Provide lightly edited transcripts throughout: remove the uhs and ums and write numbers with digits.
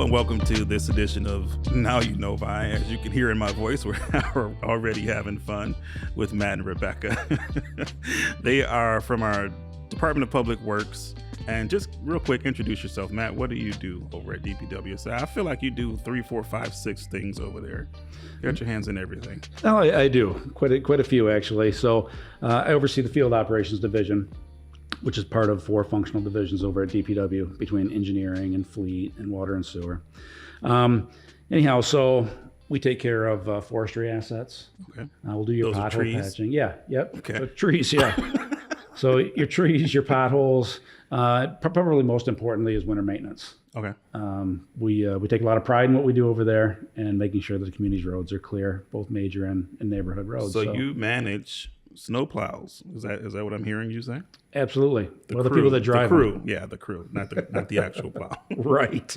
and welcome to this edition of Now You Novi. As you can hear in my voice, we're already having fun with Matt and Rebecca. They are from our Department of Public Works. And just real quick, introduce yourself. Matt, what do you do over at DPW? So I feel like you do 3, 4, 5, 6 things over there. You got your hands in everything. Oh, I do. Quite a few, actually. So I oversee the Field Operations Division, which is part of 4 functional divisions over at DPW between engineering and fleet and water and sewer. Anyhow, so we take care of forestry assets. Okay. We'll do your Those are pothole trees? patching. Yeah, yep. Okay. So trees, yeah. So your trees, your potholes, probably most importantly is winter maintenance. Okay. We take a lot of pride in what we do over there and making sure that the community's roads are clear, both major and neighborhood roads. So you manage snow plows. Is that what I'm hearing you say? Absolutely. The people that drive the crew. them. Yeah, the crew, not the actual plow. Right.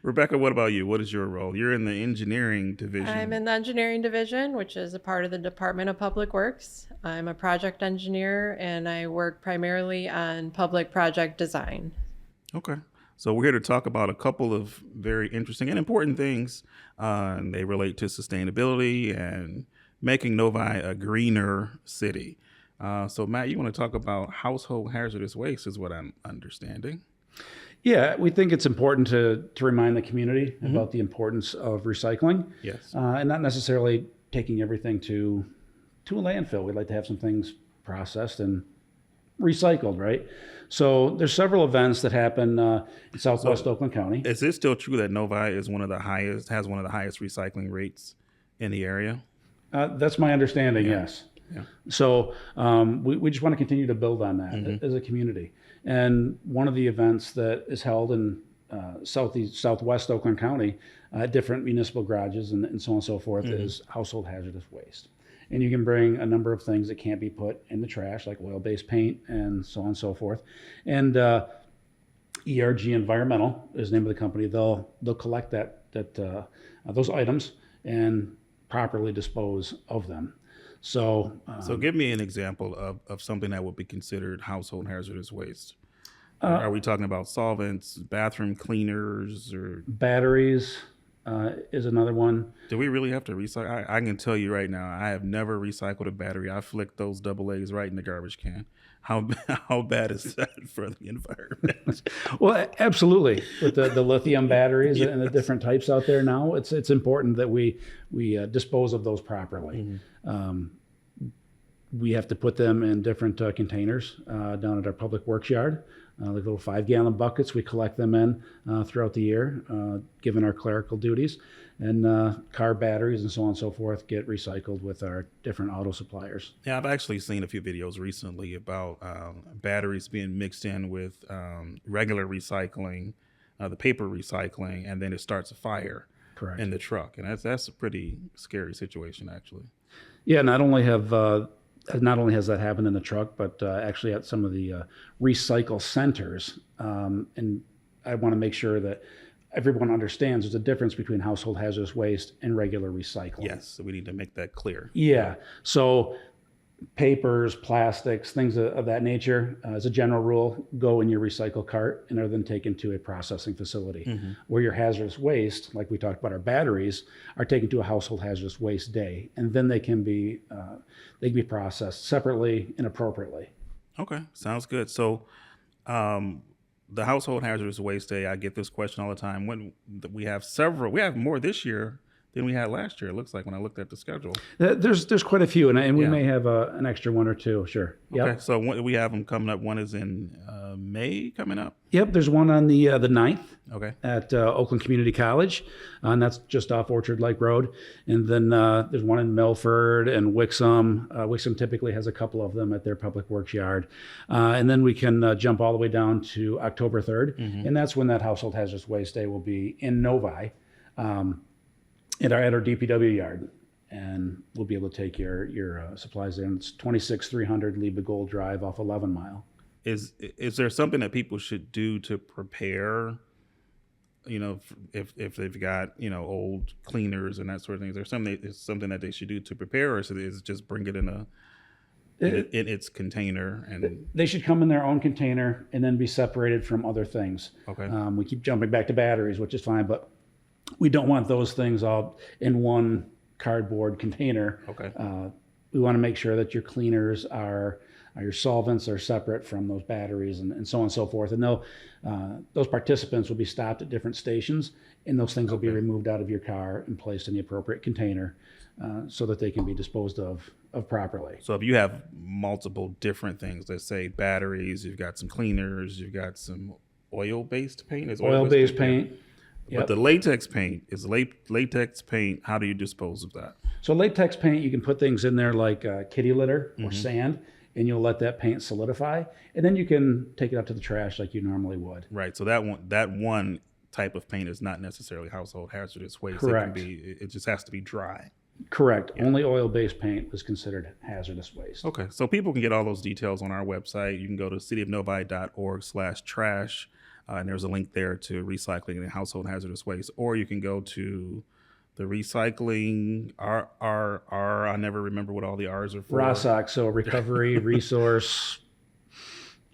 Rebecca, what about you? What is your role? You're in the engineering division. I'm in the engineering division, which is a part of the Department of Public Works. I'm a project engineer and I work primarily on public project design. Okay. So we're here to talk about a couple of very interesting and important things. And they relate to sustainability and making Novi a greener city. So Matt, you want to talk about household hazardous waste is what I'm understanding. Yeah, we think it's important to remind the community about the importance of recycling. Yes. And not necessarily taking everything to a landfill. We'd like to have some things processed and recycled, right? So there's several events that happen in Southwest Oakland County. Is it still true that Novi is has one of the highest recycling rates in the area? That's my understanding, yes. Yeah. So we just want to continue to build on that as a community. And one of the events that is held in Southwest Oakland County, different municipal garages and so on and so forth, is household hazardous waste. And you can bring a number of things that can't be put in the trash, like oil-based paint and so on and so forth. And ERG Environmental is the name of the company. They'll collect those items and properly dispose of them. So give me an example of something that would be considered household hazardous waste. Are we talking about solvents, bathroom cleaners, or batteries is another one. do we really have to recycle? I can tell you right now, I have never recycled a battery. I flicked those AA's right in the garbage can. How bad is that for the environment? Well, absolutely. With the lithium batteries and the different types out there now, it's important that we dispose of those properly. We have to put them in different containers down at our public works yard, like little 5-gallon buckets. We collect them in throughout the year, given our clerical duties. And car batteries and so on and so forth get recycled with our different auto suppliers. Yeah, I've actually seen a few videos recently about batteries being mixed in with regular recycling, the paper recycling, and then it starts a fire. Correct. In the truck. And that's a pretty scary situation, actually. Yeah, not only has that happened in the truck, but actually at some of the recycle centers. And I want to make sure that everyone understands there's a difference between household hazardous waste and regular recycling. Yes, so we need to make that clear. Yeah. So papers, plastics, things of that nature, as a general rule, go in your recycle cart and are then taken to a processing facility. Where your hazardous waste, like we talked about our batteries, are taken to a household hazardous waste day, and then they can be processed separately and appropriately. Okay, sounds good. So the household hazardous waste day, I get this question all the time. When we have more this year than we had last year, it looks like, when I looked at the schedule. There's quite a few, and we may have an extra one or two, sure. Yep. Okay, so we have them coming up. One is in May coming up? Yep, there's one on the 9th at Oakland Community College, and that's just off Orchard Lake Road. And then there's one in Milford and Wixom. Wixom typically has a couple of them at their public works yard. And then we can jump all the way down to October 3rd, and that's when that household hazardous waste day will be in Novi. At our DPW yard, and we'll be able to take your supplies there. And it's 26300 Leave the Gold Drive off 11 Mile. Is there something that people should do to prepare? If they've got old cleaners and that sort of thing, is there something that they should do to prepare, or is it just bring it in in its container, and they should come in their own container and then be separated from other things. Okay. We keep jumping back to batteries, which is fine, but we don't want those things all in one cardboard container. Okay. We want to make sure that your cleaners your solvents are separate from those batteries and so on and so forth. And those participants will be stopped at different stations, and those things will be removed out of your car and placed in the appropriate container so that they can be disposed of properly. So if you have multiple different things, let's say batteries, you've got some cleaners, you've got some oil-based paint. Is Oil-based paint. But the latex paint is latex paint. How do you dispose of that? So latex paint, you can put things in there like kitty litter or sand, and you'll let that paint solidify, and then you can take it up to the trash like you normally would. Right. So that one type of paint is not necessarily household hazardous waste. Correct. It just has to be dry. Correct. Yeah. Only oil-based paint was considered hazardous waste. Okay. So people can get all those details on our website. You can go to cityofnovi.org/trash, and there's a link there to recycling and household hazardous waste. Or you can go to the recycling I never remember what all the R's are for. ROSOC, so recovery, resource.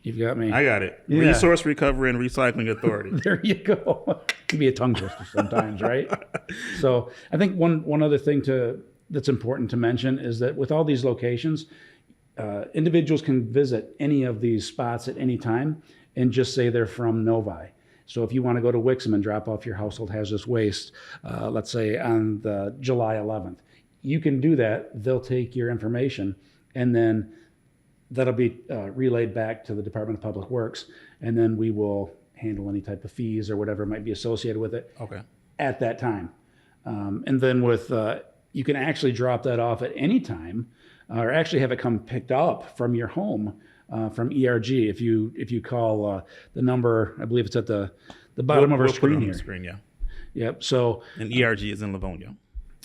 You've got me. I got it. Yeah. Resource Recovery and Recycling Authority. There you go. It can be a tongue twister sometimes, right? So I think one other thing that's important to mention is that with all these locations, individuals can visit any of these spots at any time and just say they're from Novi. So if you want to go to Wixom and drop off your household hazardous waste, let's say on the July 11th, you can do that. They'll take your information, and then that'll be relayed back to the Department of Public Works, and then we will handle any type of fees or whatever might be associated with it at that time. And then you can actually drop that off at any time, or actually have it come picked up from your home. From ERG, if you call the number, I believe it's at the bottom of our screen here. Yep. So and ERG is in Livonia.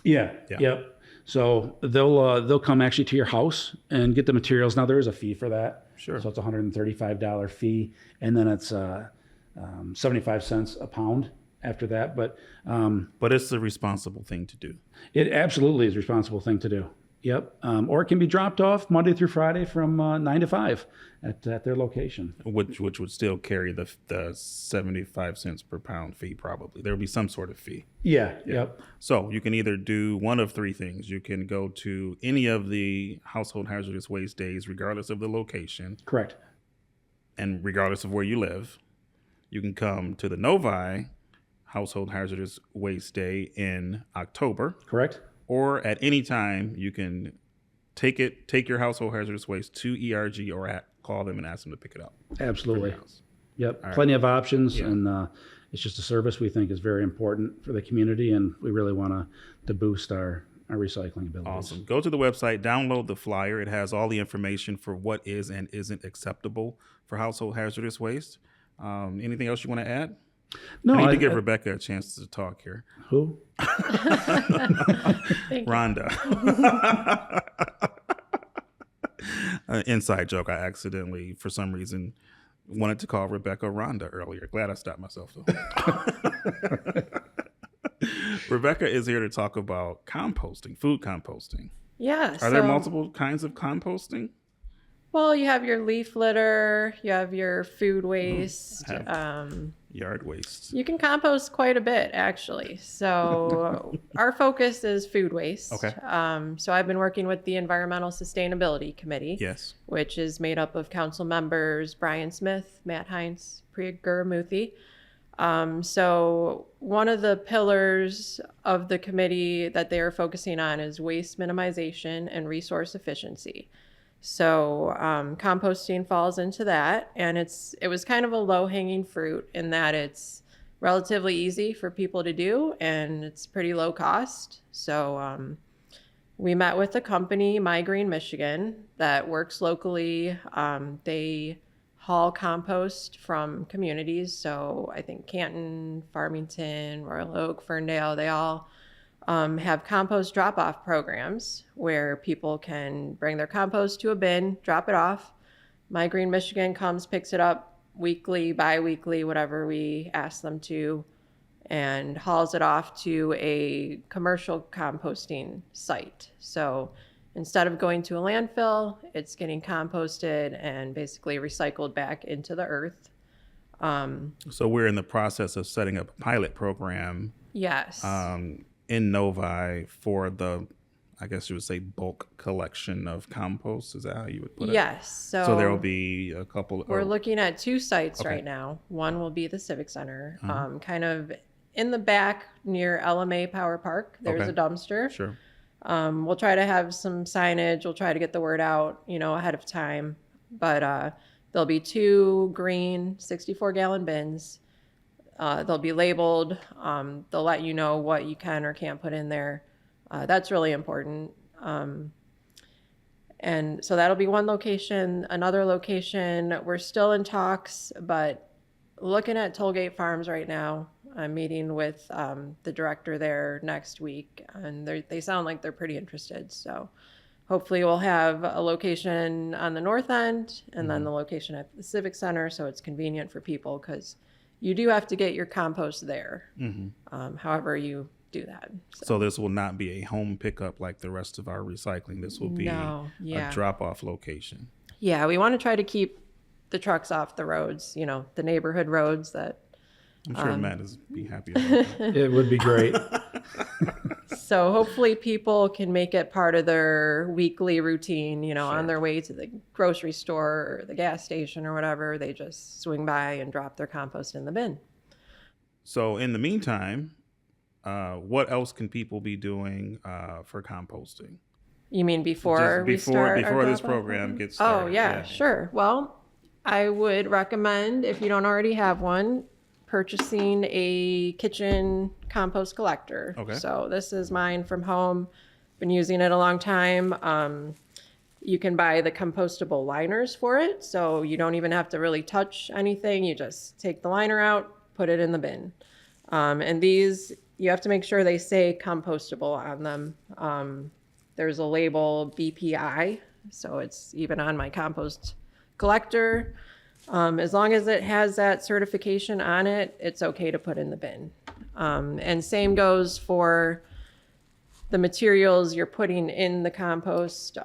Yeah. Yep. So they'll come actually to your house and get the materials. Now there is a fee for that. Sure. So it's a $135 fee, and then it's 75 cents a pound after that. But it's a responsible thing to do. It absolutely is a responsible thing to do. Yep. Or it can be dropped off Monday through Friday from 9 to 5 at their location. Which would still carry the 75 cents per pound fee, probably. There will be some sort of fee. Yeah. Yep. So you can either do one of three things. You can go to any of the household hazardous waste days, regardless of the location. Correct. And regardless of where you live. You can come to the Novi Household Hazardous Waste Day in October. Correct. Or at any time, you can take your household hazardous waste to ERG or call them and ask them to pick it up. Absolutely. Yep. All Plenty of options, and it's just a service we think is very important for the community, and we really want to boost our recycling abilities. Awesome. Go to the website, download the flyer. It has all the information for what is and isn't acceptable for household hazardous waste. Anything else you want to add? No, I need to give Rebecca a chance to talk here. Who? Rhonda. Inside joke. I accidentally, for some reason, wanted to call Rebecca Rhonda earlier. Glad I stopped myself, though. Rebecca is here to talk about composting, food composting. Yeah. Are there multiple kinds of composting? Well, you have your leaf litter, you have your food waste. Yard waste. You can compost quite a bit, actually. So our focus is food waste. Okay. So I've been working with the Environmental Sustainability Committee. Yes. Which is made up of council members Brian Smith, Matt Heinz, Priya Gurumuthy. So one of the pillars of the committee that they are focusing on is waste minimization and resource efficiency. So composting falls into that, and it was kind of a low-hanging fruit in that it's relatively easy for people to do, and it's pretty low cost. So we met with a company, My Green Michigan, that works locally. They haul compost from communities. So I think Canton, Farmington, Royal Oak, Ferndale, they all have compost drop-off programs where people can bring their compost to a bin, drop it off. My Green Michigan comes, picks it up weekly, bi-weekly, whatever we ask them to, and hauls it off to a commercial composting site. So instead of going to a landfill, it's getting composted and basically recycled back into the earth. So we're in the process of setting up a pilot program. Yes. In Novi for the, I guess you would say, bulk collection of compost. Is that how you would put it? Yes. So there will be a couple. We're looking at 2 sites Okay. right now. One will be the Civic Center, kind of in the back near LMA Power Park. There's Okay. a dumpster. Sure. We'll try to have some signage. We'll try to get the word out, ahead of time. But there'll be 2 green 64-gallon bins. They'll be labeled. They'll let you know what you can or can't put in there. That's really important. And so that'll be one location. Another location, we're still in talks, but looking at Tollgate Farms right now. I'm meeting with the director there next week, and they sound like they're pretty interested. So hopefully we'll have a location on the north end and then the location at the Civic Center, so it's convenient for people, because you do have to get your compost there, however you do that. So this will not be a home pickup like the rest of our recycling. This will be a drop-off location. Yeah, we want to try to keep the trucks off the roads, the neighborhood roads that. I'm sure Matt is be happy about that. It would be great. So hopefully people can make it part of their weekly routine, Sure. on their way to the grocery store or the gas station or whatever. They just swing by and drop their compost in the bin. So in the meantime, what else can people be doing for composting? You mean before we start before our this drop-off? program gets started? Oh, yeah, sure. Well, I would recommend, if you don't already have one, purchasing a kitchen compost collector. Okay. So this is mine from home. Been using it a long time. You can buy the compostable liners for it, so you don't even have to really touch anything. You just take the liner out, put it in the bin. And these, you have to make sure they say compostable on them. There's a label BPI, so it's even on my compost collector. As long as it has that certification on it, it's okay to put in the bin. And same goes for the materials you're putting in the compost.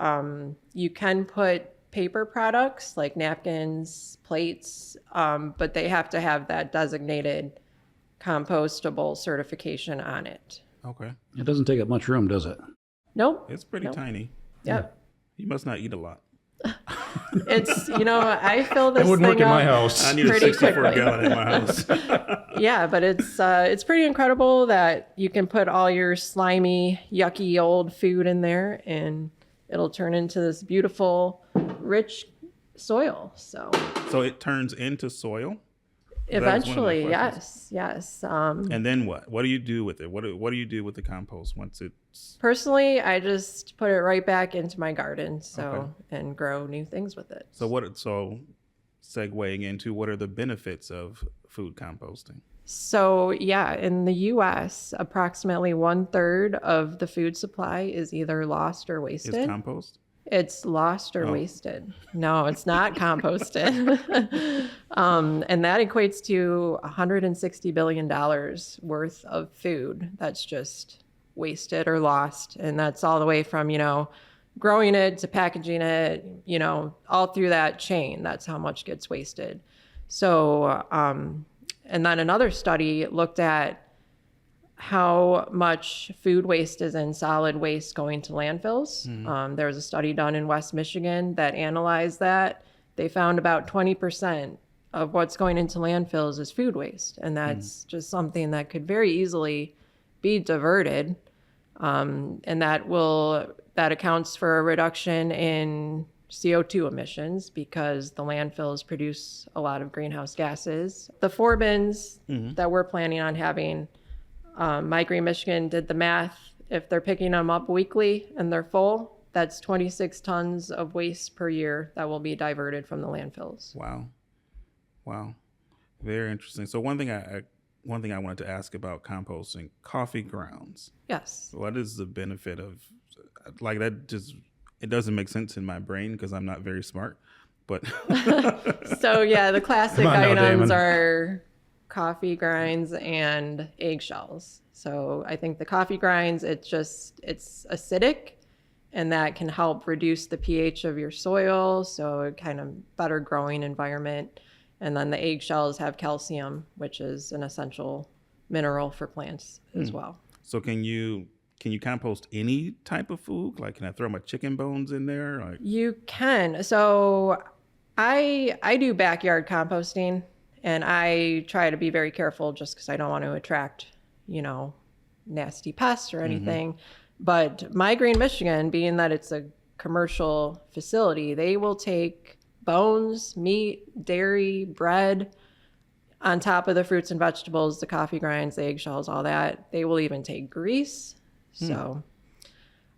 You can put paper products like napkins, plates, but they have to have that designated compostable certification on it. Okay. It doesn't take up much room, does it? Nope. It's pretty tiny. Yep. You must not eat a lot. It's, I fill this It wouldn't work thing in my up house. I need a pretty 64-gallon in my house. Yeah, but it's pretty incredible that you can put all your slimy, yucky old food in there and it'll turn into this beautiful, rich soil. So it turns into soil? eventually, That was one of my questions. yes. And then what? What do you do with it? What do you do with the compost once it's... Personally, I just put it right back into my garden, Okay. and grow new things with it. So segueing into, what are the benefits of food composting? So yeah, in the U.S., approximately 1/3 of the food supply is either lost or wasted. Is compost? It's lost or Oh. wasted. No, it's not composted. And that equates to $160 billion worth of food that's just wasted or lost. And that's all the way from, growing it to packaging it, all through that chain. That's how much gets wasted. So, and then another study looked at how much food waste is in solid waste going to landfills. There was a study done in West Michigan that analyzed that. They found about 20% of what's going into landfills is food waste. And that's just something that could very easily be diverted. And that accounts for a reduction in CO2 emissions because the landfills produce a lot of greenhouse gases. The 4 bins that we're planning on having, My Green Michigan did the math. If they're picking them up weekly and they're full, that's 26 tons of waste per year that will be diverted from the landfills. Wow. Very interesting. So one thing I wanted to ask about composting, coffee grounds. Yes. What is the benefit of, like, that just, it doesn't make sense in my brain because I'm not very smart, but. So yeah, the classic Come on now, items Damon. are coffee grinds and eggshells. So I think the coffee grinds, it's acidic and that can help reduce the pH of your soil, so kind of better growing environment. And then the eggshells have calcium, which is an essential mineral for plants as well. So can you compost any type of food? Like, can I throw my chicken bones in there? Like, You can. So I do backyard composting, and I try to be very careful just because I don't want to attract, nasty pests or anything. But My Green Michigan, being that it's a commercial facility, they will take bones, meat, dairy, bread, on top of the fruits and vegetables, the coffee grinds, the eggshells, all that. They will even take grease. So,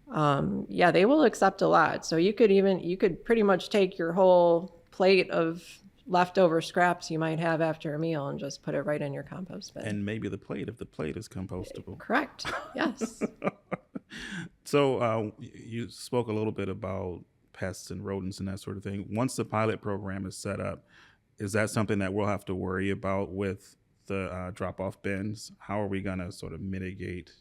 they will accept a lot. So you could pretty much take your whole plate of leftover scraps you might have after a meal and just put it right in your compost bin. and maybe the plate, if the plate is compostable. Correct. Yes. So you spoke a little bit about pests and rodents and that sort of thing. Once the pilot program is set up, is that something that we'll have to worry about with the drop-off bins? How are we going to sort of mitigate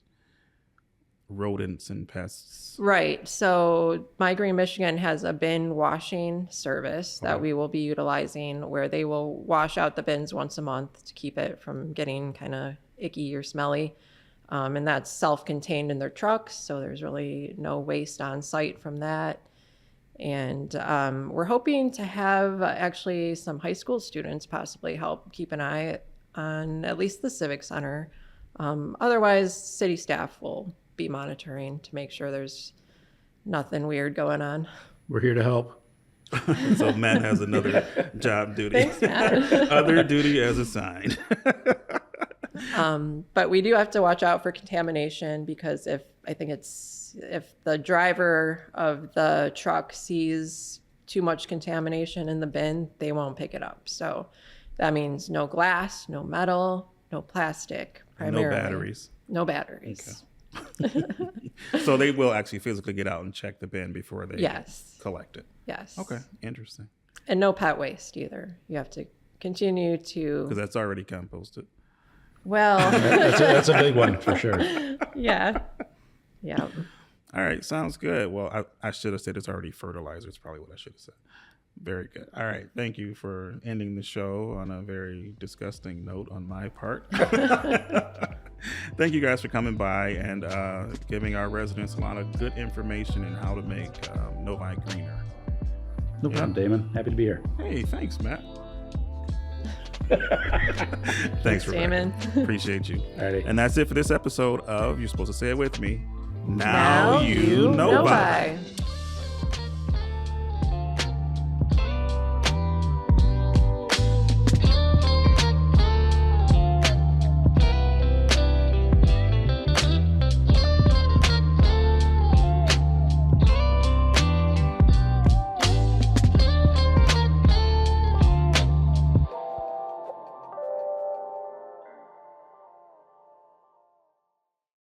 rodents and pests? Right. So My Green Michigan has a bin washing service that we will be utilizing, where they will wash out the bins once a month to keep it from getting kind of icky or smelly. And that's self-contained in their trucks, so there's really no waste on site from that. And we're hoping to have actually some high school students possibly help keep an eye on at least the Civic Center. Otherwise, city staff will be monitoring to make sure there's nothing weird going on. We're here to help. So Matt has another job duty. Thanks, Matt. Other duty as assigned. But we do have to watch out for contamination, because if the driver of the truck sees too much contamination in the bin, they won't pick it up. So that means no glass, no metal, no plastic, primarily. No batteries. No batteries. Okay. So they will actually physically get out and check the bin before they collect it. Yes. Okay, interesting. And no pet waste either. You have to continue to... Because that's already composted. Well... that's a big one for sure. Yeah. Yeah. All right, sounds good. Well, I should have said it's already fertilizer. It's probably what I should have said. Very good. All right, thank you for ending the show on a very disgusting note on my part. Thank you guys for coming by and giving our residents a lot of good information on how to make Novi greener. No problem, Damon. Happy to be here. Hey, thanks, Matt. Thanks, Rebecca. Damon. Appreciate you. Alrighty. And that's it for this episode of You're Supposed to Say It With Me. Now You Novi.